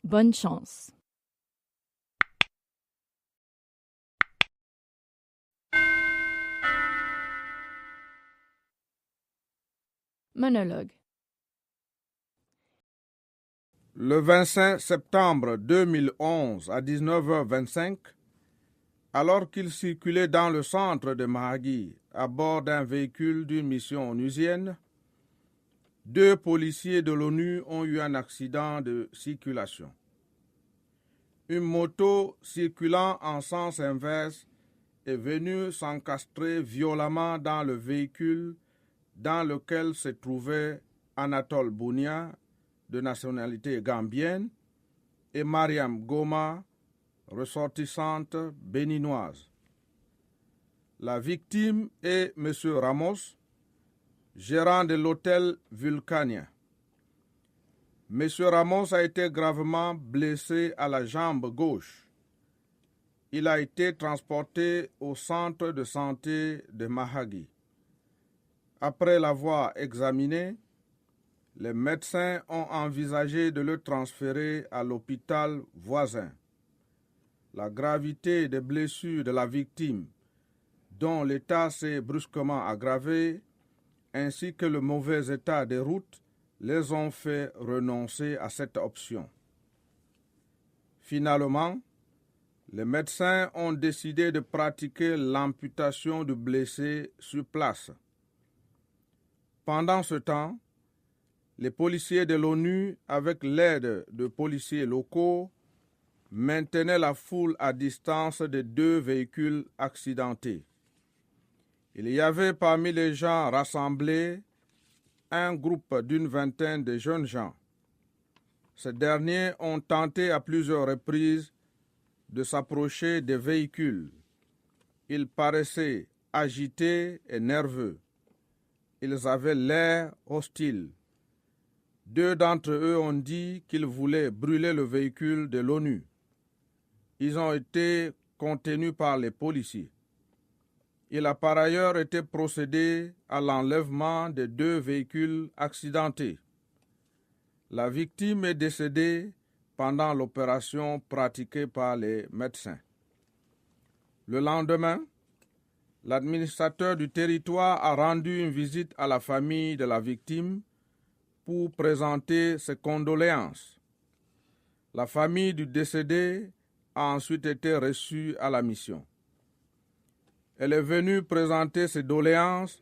Bonne chance. Monologue. Le 25 septembre 2011 à 19h25, alors qu'il circulait dans le centre de Mahagui à bord d'un véhicule d'une mission onusienne, 2 policiers de l'ONU ont eu un accident de circulation. Une moto circulant en sens inverse est venue s'encastrer violemment dans le véhicule dans lequel se trouvait Anatole Bounia, de nationalité gambienne, et Mariam Goma, ressortissante béninoise. La victime est M. Ramos, gérant de l'hôtel Vulcania. M. Ramos a été gravement blessé à la jambe gauche. Il a été transporté au centre de santé de Mahagui. Après l'avoir examiné, les médecins ont envisagé de le transférer à l'hôpital voisin. La gravité des blessures de la victime, dont l'état s'est brusquement aggravé, ainsi que le mauvais état des routes, les ont fait renoncer à cette option. Finalement, les médecins ont décidé de pratiquer l'amputation du blessé sur place. Pendant ce temps, les policiers de l'ONU, avec l'aide de policiers locaux, maintenaient la foule à distance des 2 véhicules accidentés. Il y avait parmi les gens rassemblés un groupe d'une vingtaine de jeunes gens. Ces derniers ont tenté à plusieurs reprises de s'approcher des véhicules. Ils paraissaient agités et nerveux. Ils avaient l'air hostiles. 2 d'entre eux ont dit qu'ils voulaient brûler le véhicule de l'ONU. Ils ont été contenus par les policiers. Il a par ailleurs été procédé à l'enlèvement des 2 véhicules accidentés. La victime est décédée pendant l'opération pratiquée par les médecins. Le lendemain, l'administrateur du territoire a rendu une visite à la famille de la victime pour présenter ses condoléances. La famille du décédé a ensuite été reçue à la mission. Elle est venue présenter ses doléances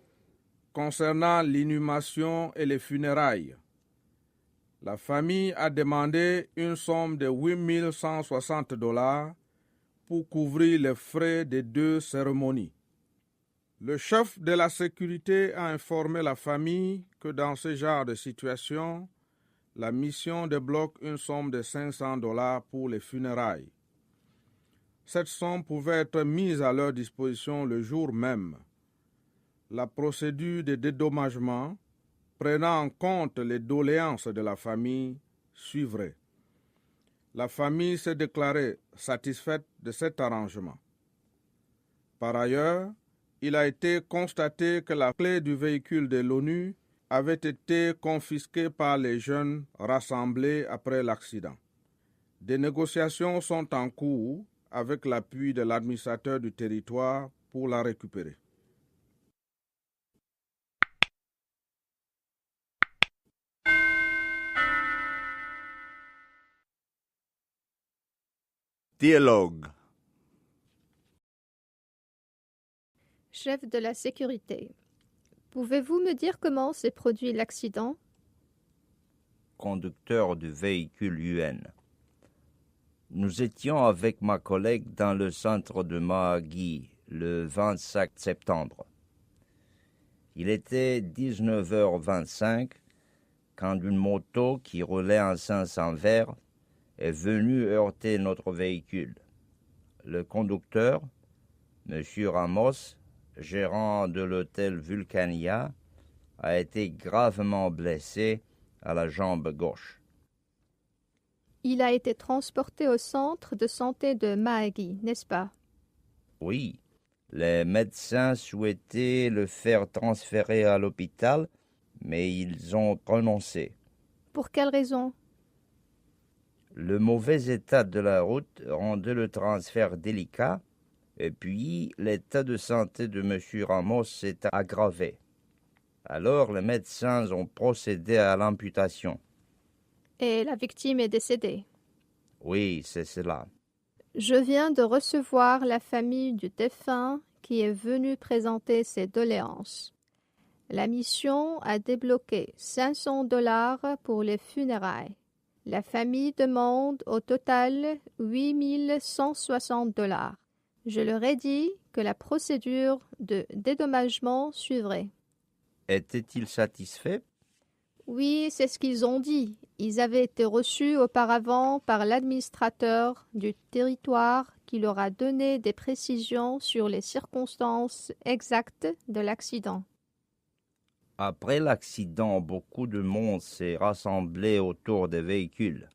concernant l'inhumation et les funérailles. La famille a demandé une somme de $8 160 pour couvrir les frais des 2 cérémonies. Le chef de la sécurité a informé la famille que dans ce genre de situation, la mission débloque une somme de $500 pour les funérailles. Cette somme pouvait être mise à leur disposition le jour même. La procédure de dédommagement, prenant en compte les doléances de la famille, suivrait. La famille s'est déclarée satisfaite de cet arrangement. Par ailleurs, il a été constaté que la clé du véhicule de l'ONU avait été confisquée par les jeunes rassemblés après l'accident. Des négociations sont en cours avec l'appui de l'administrateur du territoire pour la récupérer. Dialogue. Chef de la sécurité, pouvez-vous me dire comment s'est produit l'accident? Conducteur du véhicule UN. Nous étions avec ma collègue dans le centre de Mahagui le 25 septembre. Il était 19h25 quand une moto qui roulait en sens inverse est venue heurter notre véhicule. Le conducteur, M. Ramos, gérant de l'hôtel Vulcania, a été gravement blessé à la jambe gauche. Il a été transporté au centre de santé de Mahagui, n'est-ce pas? Oui, les médecins souhaitaient le faire transférer à l'hôpital, mais ils ont renoncé. Pour quelle raison? Le mauvais état de la route rendait le transfert délicat, et puis l'état de santé de M. Ramos s'est aggravé. Alors les médecins ont procédé à l'amputation. Et la victime est décédée. Oui, c'est cela. Je viens de recevoir la famille du défunt qui est venue présenter ses doléances. La mission a débloqué $500 pour les funérailles. La famille demande au total $8 160. Je leur ai dit que la procédure de dédommagement suivrait. Étaient-ils satisfaits? Oui, c'est ce qu'ils ont dit. Ils avaient été reçus auparavant par l'administrateur du territoire qui leur a donné des précisions sur les circonstances exactes de l'accident. Après l'accident, beaucoup de monde s'est rassemblé autour des véhicules.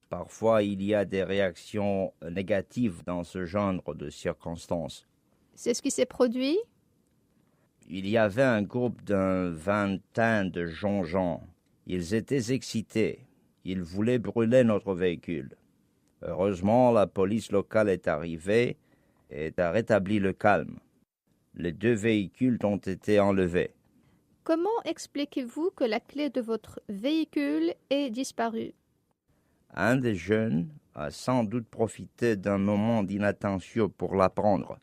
Parfois, il y a des réactions négatives dans ce genre de circonstances. C'est ce qui s'est produit? Il y avait un groupe d'une vingtaine de jeunes gens. Ils étaient excités. Ils voulaient brûler notre véhicule. Heureusement, la police locale est arrivée et a rétabli le calme. Les 2 véhicules ont été enlevés. Comment expliquez-vous que la clé de votre véhicule ait disparu? Un des jeunes a sans doute profité d'un moment d'inattention pour la prendre.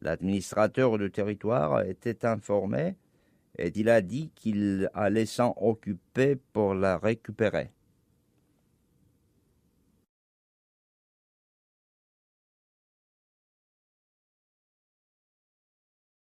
L'administrateur du territoire était informé et il a dit qu'il allait s'en occuper pour la récupérer.